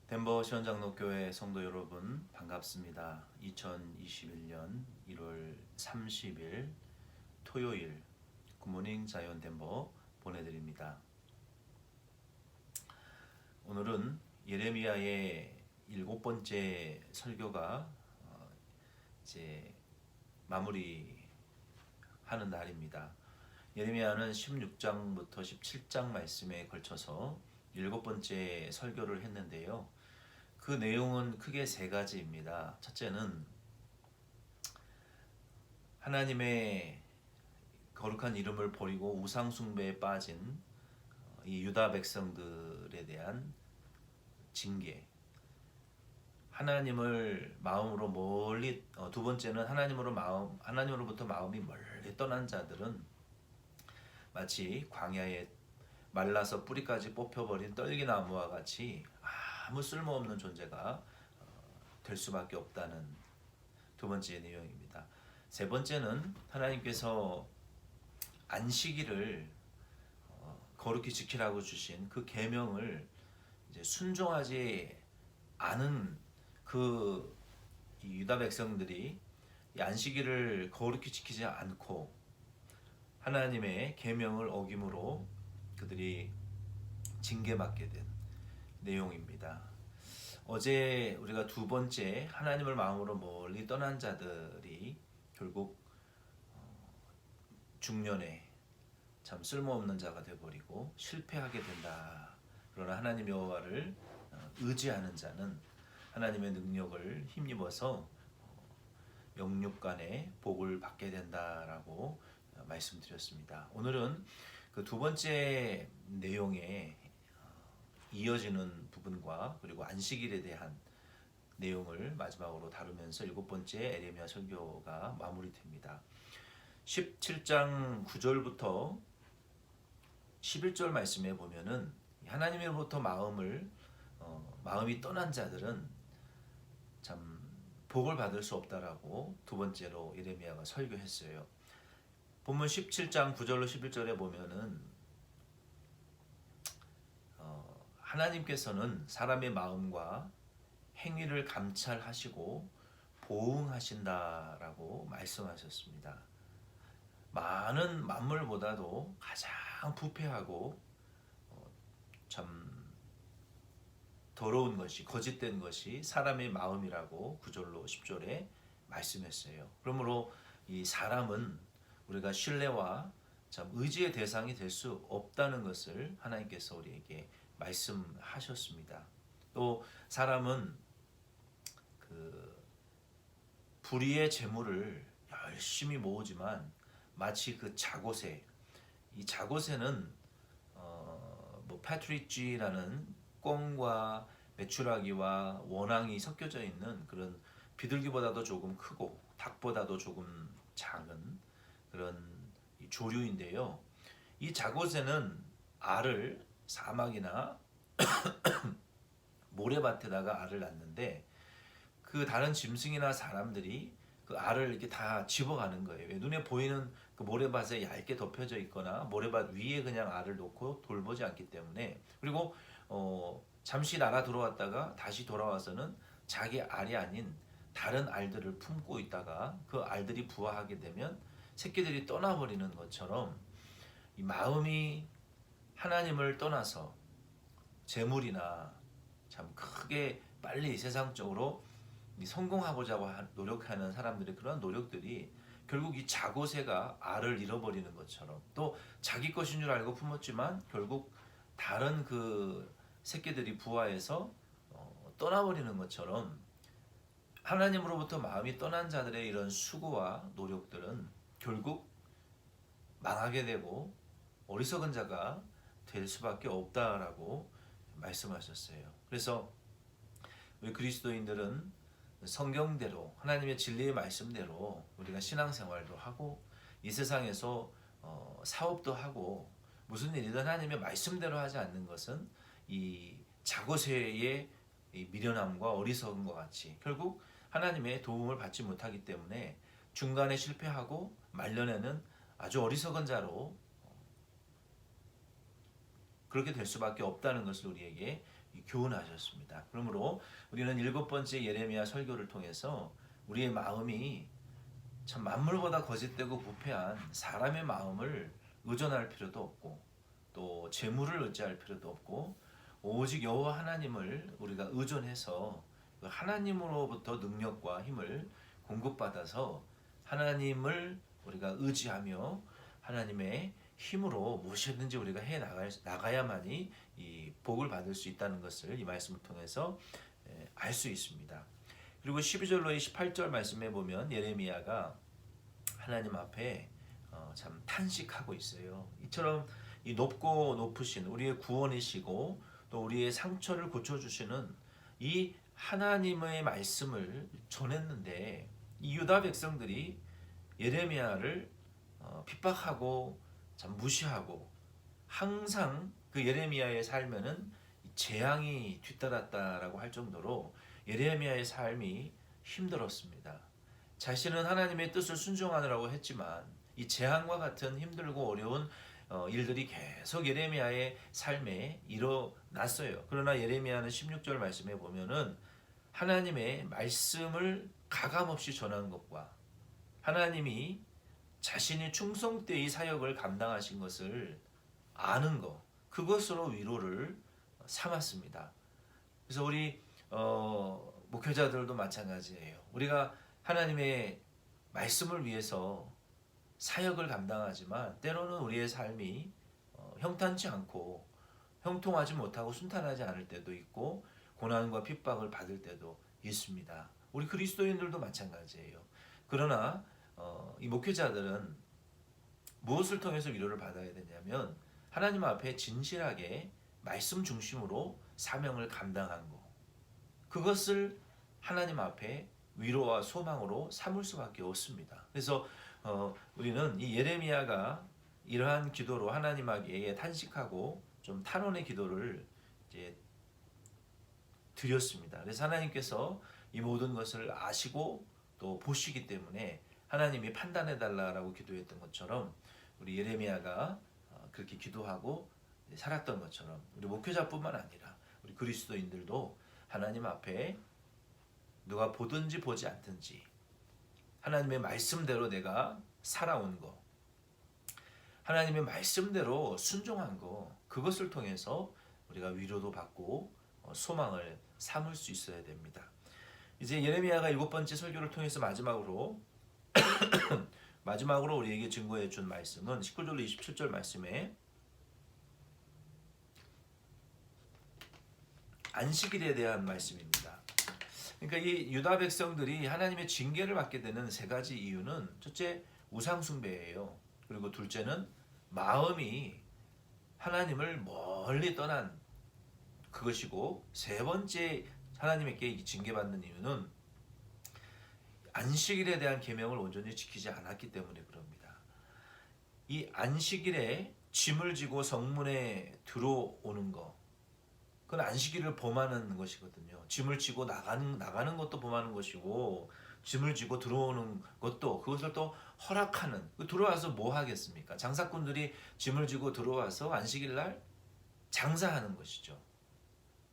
덴버 시원장로교회 성도 여러분 반갑습니다. 2021년 1월 30일 토요일 굿모닝 자이언 덴버 보내드립니다. 오늘은 예레미야의 7번째 설교가 이제 마무리하는 날입니다. 예레미야는 16장부터 17장 말씀에 걸쳐서 7번째 설교를 했는데요. 그 내용은 크게 세 가지입니다. 첫째는 하나님의 거룩한 이름을 버리고 우상 숭배에 빠진 이 유다 백성들에 대한 징계. 하나님을 마음으로 멀리 두 번째는 하나님으로부터 마음이 멀리 떠난 자들은 마치 광야에 말라서 뿌리까지 뽑혀버린 떨기나무와 같이 아무 쓸모없는 존재가 될 수밖에 없다는 두 번째 내용입니다. 세 번째는 하나님께서 안식일을 거룩히 지키라고 주신 그 계명을 이제 순종하지 않은 그 유다 백성들이 이 안식일을 거룩히 지키지 않고 하나님의 계명을 어김으로 그들이 징계받게 된 내용입니다. 어제 우리가 두 번째 하나님을 마음으로 멀리 떠난 자들이 결국 중년에 참 쓸모없는 자가 되어버리고 실패하게 된다. 그러나 하나님 여호와를 의지하는 자는 하나님의 능력을 힘입어서 영육간의 복을 받게 된다라고 말씀드렸습니다. 오늘은 그 두 번째 내용에 이어지는 부분과 그리고 안식일에 대한 내용을 마지막으로 다루면서 7번째 예레미야 설교가 마무리됩니다. 17장 9절부터 11절 말씀에 보면은 하나님으로부터 마음이 떠난 자들은 참 복을 받을 수 없다라고 두 번째로 예레미야가 설교했어요. 본문 17장 9절로 11절에 보면은 하나님께서는 사람의 마음과 행위를 감찰하시고 보응하신다라고 말씀하셨습니다. 많은 만물보다도 가장 부패하고 참 더러운 것이 거짓된 것이 사람의 마음이라고 9절로 10절에 말씀했어요. 그러므로 이 사람은 우리가 신뢰와 참 의지의 대상이 될 수 없다는 것을 하나님께서 우리에게 말씀하셨습니다. 또 사람은 그 불의의 재물을 열심히 모으지만 마치 그 자고새, 이 자고새는 패트리지라는 꽁과 메추라기와 원앙이 섞여져 있는 그런 비둘기보다도 조금 크고 닭보다도 조금 작은 그런 조류인데요. 이 자고새는 알을 사막이나 모래밭에다가 알을 낳는데 그 다른 짐승이나 사람들이 그 알을 이렇게 다 집어가는 거예요. 눈에 보이는 그 모래밭에 얇게 덮여져 있거나 모래밭 위에 그냥 알을 놓고 돌보지 않기 때문에 그리고 잠시 나가 들어왔다가 다시 돌아와서는 자기 알이 아닌 다른 알들을 품고 있다가 그 알들이 부화하게 되면 새끼들이 떠나버리는 것처럼 이 마음이 하나님을 떠나서 재물이나 참 크게 빨리 세상적으로 성공하고자 노력하는 사람들의 그런 노력들이 결국 이 자고새가 알을 잃어버리는 것처럼 또 자기 것인 줄 알고 품었지만 결국 다른 그 새끼들이 부화해서 떠나버리는 것처럼 하나님으로부터 마음이 떠난 자들의 이런 수고와 노력들은 결국 망하게 되고 어리석은 자가 될 수밖에 없다라고 말씀하셨어요. 그래서 우리 그리스도인들은 성경대로 하나님의 진리의 말씀대로 우리가 신앙생활도 하고 이 세상에서 사업도 하고 무슨 일이든 하나님의 말씀대로 하지 않는 것은 이 자고새의 미련함과 어리석음과 같이 결국 하나님의 도움을 받지 못하기 때문에 중간에 실패하고 말년에는 아주 어리석은 자로 그렇게 될 수밖에 없다는 것을 우리에게 교훈하셨습니다. 그러므로 우리는 7번째 예레미야 설교를 통해서 우리의 마음이 참 만물보다 거짓되고 부패한 사람의 마음을 의존할 필요도 없고 또 재물을 의지할 필요도 없고 오직 여호와 하나님을 우리가 의존해서 그 하나님으로부터 능력과 힘을 공급받아서 하나님을 우리가 의지하며 하나님의 힘으로 무엇이든지 우리가 해 나가야만이 이 복을 받을 수 있다는 것을 이 말씀을 통해서 알 수 있습니다. 그리고 12절로 18절 말씀에 보면 예레미야가 하나님 앞에 참 탄식하고 있어요. 이처럼 이 높고 높으신 우리의 구원이시고 또 우리의 상처를 고쳐주시는 이 하나님의 말씀을 전했는데 이 유다 백성들이 예레미야를 핍박하고 참 무시하고 항상 그 예레미야의 삶에는 재앙이 뒤따랐다라고 할 정도로 예레미야의 삶이 힘들었습니다. 자신은 하나님의 뜻을 순종하느라고 했지만 이 재앙과 같은 힘들고 어려운 일들이 계속 예레미야의 삶에 일어났어요. 그러나 예레미야는 16절 말씀에 보면은 하나님의 말씀을 가감없이 전하는 것과 하나님이 자신이 충성 때 이 사역을 감당하신 것을 아는 것, 그것으로 위로를 삼았습니다. 그래서 우리 목회자들도 마찬가지예요. 우리가 하나님의 말씀을 위해서 사역을 감당하지만 때로는 우리의 삶이 형탄치 않고 형통하지 못하고 순탄하지 않을 때도 있고 고난과 핍박을 받을 때도 있습니다. 우리 그리스도인들도 마찬가지예요. 그러나 이 목회자들은 무엇을 통해서 위로를 받아야 되냐면 하나님 앞에 진실하게 말씀 중심으로 사명을 감당한 것, 그것을 하나님 앞에 위로와 소망으로 삼을 수밖에 없습니다. 그래서 우리는 이 예레미야가 이러한 기도로 하나님에게 탄식하고 좀 탄원의 기도를 이제 드렸습니다. 그래서 하나님께서 이 모든 것을 아시고 또 보시기 때문에 하나님이 판단해 달라라고 기도했던 것처럼 우리 예레미야가 그렇게 기도하고 살았던 것처럼 우리 목회자뿐만 아니라 우리 그리스도인들도 하나님 앞에 누가 보든지 보지 않든지 하나님의 말씀대로 내가 살아온 거, 하나님의 말씀대로 순종한 거, 그것을 통해서 우리가 위로도 받고 소망을 삼을 수 있어야 됩니다. 이제 예레미야가 7번째 설교를 통해서 마지막으로 우리에게 증거해 준 말씀은 19절로 27절 말씀에 안식일에 대한 말씀입니다. 그러니까 이 유다 백성들이 하나님의 징계를 받게 되는 세 가지 이유는 첫째 우상 숭배예요. 그리고 둘째는 마음이 하나님을 멀리 떠난 그것이고 세 번째 하나님께 징계받는 이유는 안식일에 대한 계명을 온전히 지키지 않았기 때문에 그럽니다. 이 안식일에 짐을 지고 성문에 들어오는 거, 그건 안식일을 범하는 것이거든요. 짐을 지고 나가는 것도 범하는 것이고 짐을 지고 들어오는 것도 그것을 또 허락하는. 들어와서 뭐 하겠습니까? 장사꾼들이 짐을 지고 들어와서 안식일 날 장사하는 것이죠.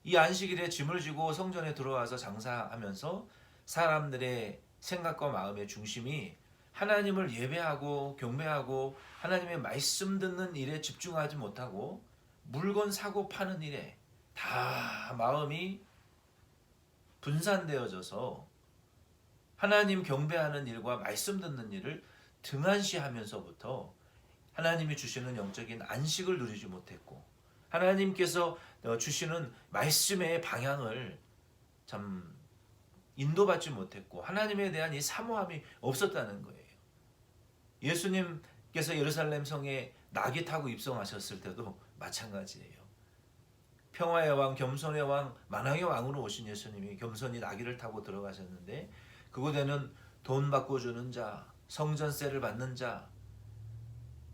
이 안식일에 짐을 지고 성전에 들어와서 장사하면서 사람들의 생각과 마음의 중심이 하나님을 예배하고 경배하고 하나님의 말씀 듣는 일에 집중하지 못하고 물건 사고 파는 일에 다 마음이 분산되어져서 하나님 경배하는 일과 말씀 듣는 일을 등한시하면서부터 하나님이 주시는 영적인 안식을 누리지 못했고 하나님께서 주시는 말씀의 방향을 참 인도받지 못했고 하나님에 대한 이 사모함이 없었다는 거예요. 예수님께서 예루살렘 성에 낙이 타고 입성하셨을 때도 마찬가지예요. 평화의 왕, 겸손의 왕, 만왕의 왕으로 오신 예수님이 겸손히 나귀를 타고 들어가셨는데 그곳에는 돈 받고 주는 자, 성전세를 받는 자,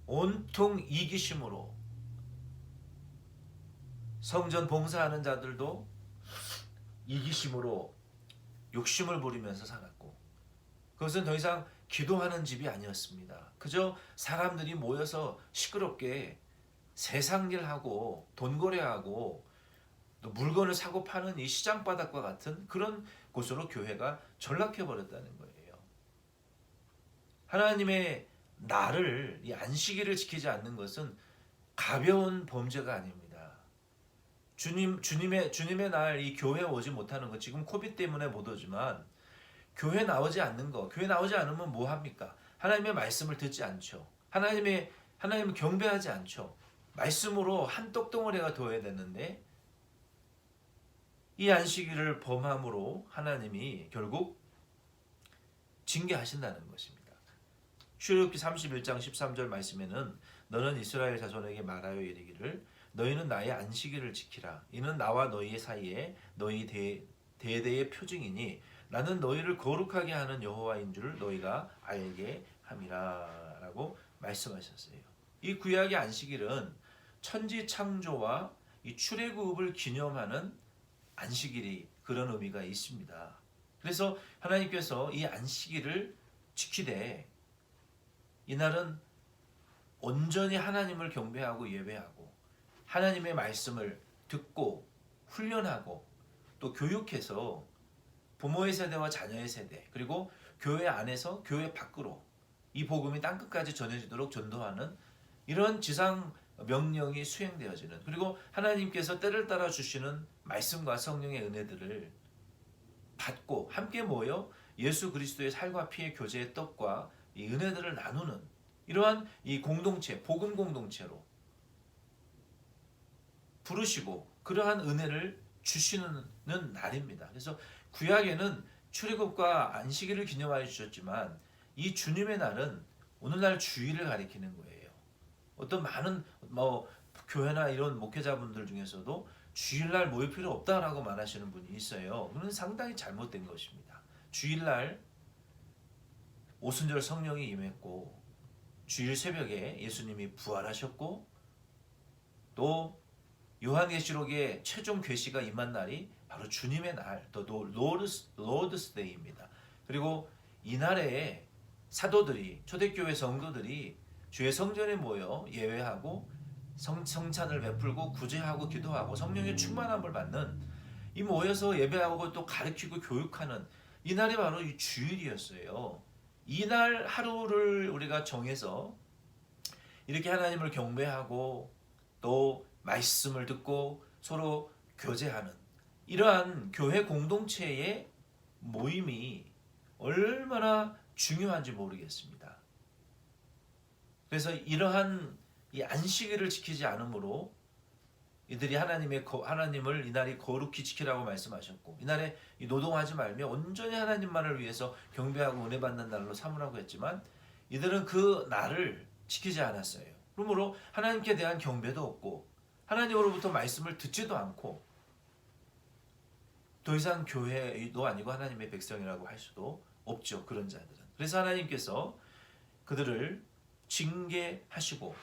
온통 이기심으로 성전 봉사하는 자들도 이기심으로 욕심을 부리면서 살았고 그것은 더 이상 기도하는 집이 아니었습니다. 그저 사람들이 모여서 시끄럽게 세상 일하고 돈거래하고 또 물건을 사고 파는 이 시장 바닥과 같은 그런 곳으로 교회가 전락해 버렸다는 거예요. 하나님의 나를 이 안식일을 지키지 않는 것은 가벼운 범죄가 아닙니다. 주님의 날 이 교회 오지 못하는 것, 지금 코비드 때문에 못 오지만 교회 나오지 않는 거, 교회 나오지 않으면 뭐 합니까? 하나님의 말씀을 듣지 않죠. 하나님을 경배하지 않죠. 말씀으로 한 떡덩어리가 둬야 되는데 이 안식일을 범함으로 하나님이 결국 징계하신다는 것입니다. 출애굽기 31장 13절 말씀에는 너는 이스라엘 자손에게 말하여 이르기를 너희는 나의 안식일을 지키라. 이는 나와 너희 사이에 너희 대대의 표징이니 나는 너희를 거룩하게 하는 여호와인 줄 너희가 알게 함이라 라고 말씀하셨어요. 이 구약의 안식일은 천지 창조와 이 출애굽을 기념하는 안식일이 그런 의미가 있습니다. 그래서 하나님께서 이 안식일을 지키되 이날은 온전히 하나님을 경배하고 예배하고 하나님의 말씀을 듣고 훈련하고 또 교육해서 부모의 세대와 자녀의 세대 그리고 교회 안에서 교회 밖으로 이 복음이 땅끝까지 전해지도록 전도하는 이런 지상 명령이 수행되어지는 그리고 하나님께서 때를 따라 주시는 말씀과 성령의 은혜들을 받고 함께 모여 예수 그리스도의 살과 피의 교제의 떡과 이 은혜들을 나누는 이러한 이 공동체, 복음 공동체로 부르시고 그러한 은혜를 주시는 날입니다. 그래서 구약에는 출애굽과 안식일을 기념하여 주셨지만 이 주님의 날은 오늘날 주일을 가리키는 거예요. 어떤 많은 교회나 이런 목회자분들 중에서도 주일날 모일 필요 없다라고 말하시는 분이 있어요. 그건 상당히 잘못된 것입니다. 주일날 오순절 성령이 임했고 주일 새벽에 예수님이 부활하셨고 또 요한계시록의 최종 계시가 임한 날이 바로 주님의 날, 또 로드스 데이입니다. 그리고 이날에 사도들이 초대교회 성도들이 주의 성전에 모여 예배하고 성찬을 베풀고 구제하고 기도하고 성령의 충만함을 받는 이 모여서 예배하고 또 가르치고 교육하는 이날이 바로 이 주일이었어요. 이날 하루를 우리가 정해서 이렇게 하나님을 경배하고 또 말씀을 듣고 서로 교제하는 이러한 교회 공동체의 모임이 얼마나 중요한지 모르겠습니다. 그래서 이러한 이 안식일을 지키지 않으므로 이들이 하나님을 이날이 거룩히 지키라고 말씀하셨고 이날에 노동하지 말며 온전히 하나님만을 위해서 경배하고 은혜 받는 날로 삼으라고 했지만 이들은 그 날을 지키지 않았어요. 그러므로 하나님께 대한 경배도 없고 하나님으로부터 말씀을 듣지도 않고 더 이상 교회도 아니고 하나님의 백성이라고 할 수도 없죠. 그런 자들은. 그래서 하나님께서 그들을 징계하시고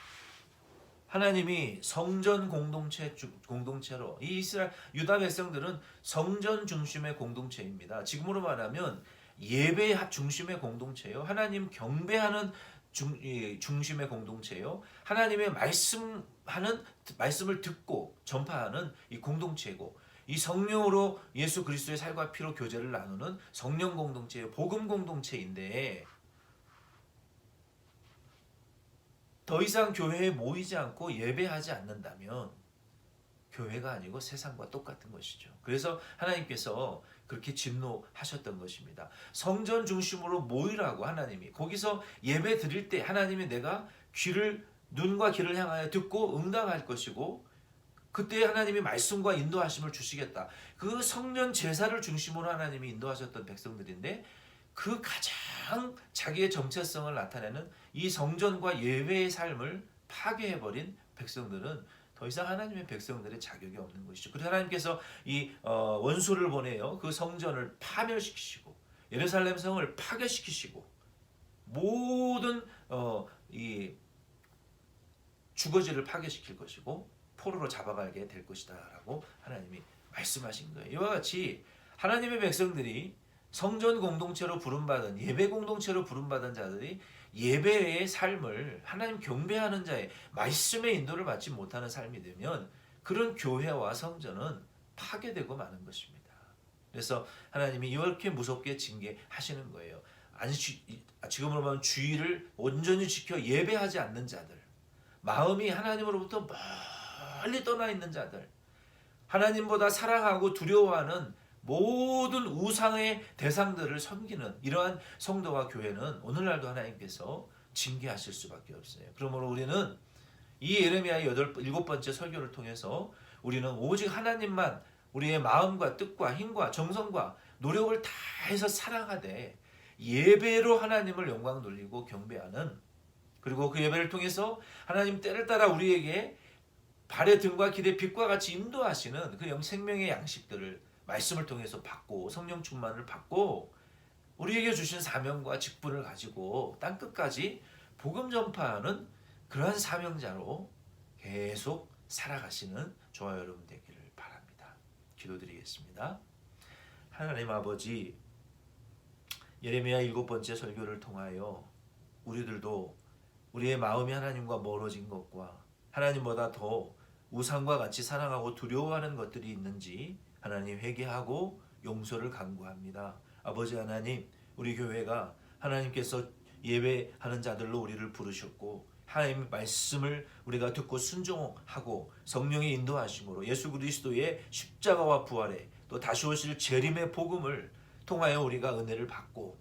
하나님이 성전 공동체로 이 이스라엘 유다 백성들은 성전 중심의 공동체입니다. 지금으로 말하면 예배 중심의 공동체요. 하나님 경배하는 중심의 공동체요. 하나님의 말씀을 듣고 전파하는 이 공동체고 이 성령으로 예수 그리스도의 살과 피로 교제를 나누는 성령 공동체요. 복음 공동체인데 더 이상 교회에 모이지 않고 예배하지 않는다면 교회가 아니고 세상과 똑같은 것이죠. 그래서 하나님께서 그렇게 진노하셨던 것입니다. 성전 중심으로 모이라고 하나님이 거기서 예배 드릴 때 하나님이 내가 눈과 귀를 향하여 듣고 응답할 것이고 그때 하나님이 말씀과 인도하심을 주시겠다. 그 성전 제사를 중심으로 하나님이 인도하셨던 백성들인데 그 가장 자기의 정체성을 나타내는 이 성전과 예배의 삶을 파괴해버린 백성들은 더 이상 하나님의 백성들의 자격이 없는 것이죠. 그래서 하나님께서 이 원수를 보내요. 그 성전을 파멸시키시고 예루살렘 성을 파괴시키시고 모든 이 주거지를 파괴시킬 것이고 포로로 잡아가게 될 것이다 라고 하나님이 말씀하신 거예요. 이와 같이 하나님의 백성들이 성전 공동체로 부름받은 예배 공동체로 부름받은 자들이 예배의 삶을 하나님 경배하는 자의 말씀의 인도를 받지 못하는 삶이 되면 그런 교회와 성전은 파괴되고 마는 것입니다. 그래서 하나님이 이렇게 무섭게 징계하시는 거예요. 아니 지금으로 보면 주의를 온전히 지켜 예배하지 않는 자들, 마음이 하나님으로부터 멀리 떠나 있는 자들, 하나님보다 사랑하고 두려워하는 모든 우상의 대상들을 섬기는 이러한 성도와 교회는 오늘날도 하나님께서 징계하실 수밖에 없어요. 그러므로 우리는 이 예레미야의 일곱 번째 설교를 통해서 우리는 오직 하나님만 우리의 마음과 뜻과 힘과 정성과 노력을 다해서 사랑하되 예배로 하나님을 영광 돌리고 경배하는, 그리고 그 예배를 통해서 하나님 때를 따라 우리에게 발의 등과 길의 빛과 같이 인도하시는 그 생명의 양식들을 말씀을 통해서 받고 성령 충만을 받고 우리에게 주신 사명과 직분을 가지고 땅끝까지 복음 전파하는 그러한 사명자로 계속 살아가시는 저와 여러분 되기를 바랍니다. 기도드리겠습니다. 하나님 아버지, 예레미야 일곱 번째 설교를 통하여 우리들도 우리의 마음이 하나님과 멀어진 것과 하나님보다 더 우상과 같이 사랑하고 두려워하는 것들이 있는지 하나님 회개하고 용서를 간구합니다. 아버지 하나님, 우리 교회가 하나님께서 예배하는 자들로 우리를 부르셨고 하나님의 말씀을 우리가 듣고 순종하고 성령의 인도하심으로 예수 그리스도의 십자가와 부활에 또 다시 오실 재림의 복음을 통하여 우리가 은혜를 받고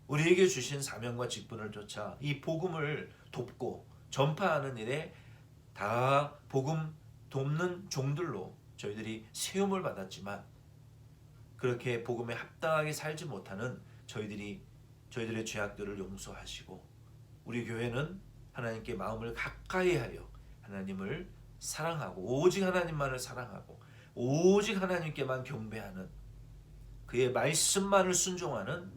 우리에게 주신 사명과 직분을 쫓아 이 복음을 돕고 전파하는 일에 다 복음 돕는 종들로 저희들이 세움을 받았지만 그렇게 복음에 합당하게 살지 못하는 저희들의 죄악들을 용서하시고 우리 교회는 하나님께 마음을 가까이 하여 하나님을 사랑하고 오직 하나님만을 사랑하고 오직 하나님께만 경배하는 그의 말씀만을 순종하는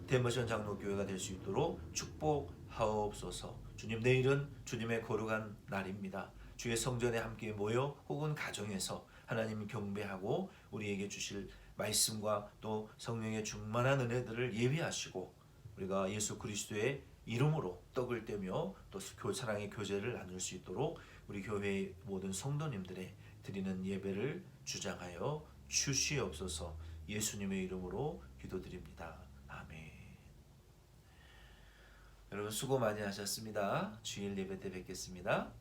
대모션 장로교회가 될 수 있도록 축복하옵소서. 주님, 내일은 주님의 거룩한 날입니다. 주의 성전에 함께 모여 혹은 가정에서 하나님 경배하고 우리에게 주실 말씀과 또 성령의 충만한 은혜들을 예비하시고 우리가 예수 그리스도의 이름으로 떡을 떼며 또 사랑의 교제를 나눌 수 있도록 우리 교회의 모든 성도님들의 드리는 예배를 주장하여 주시옵소서. 예수님의 이름으로 기도드립니다. 아멘. 여러분 수고 많이 하셨습니다. 주일 예배 때 뵙겠습니다.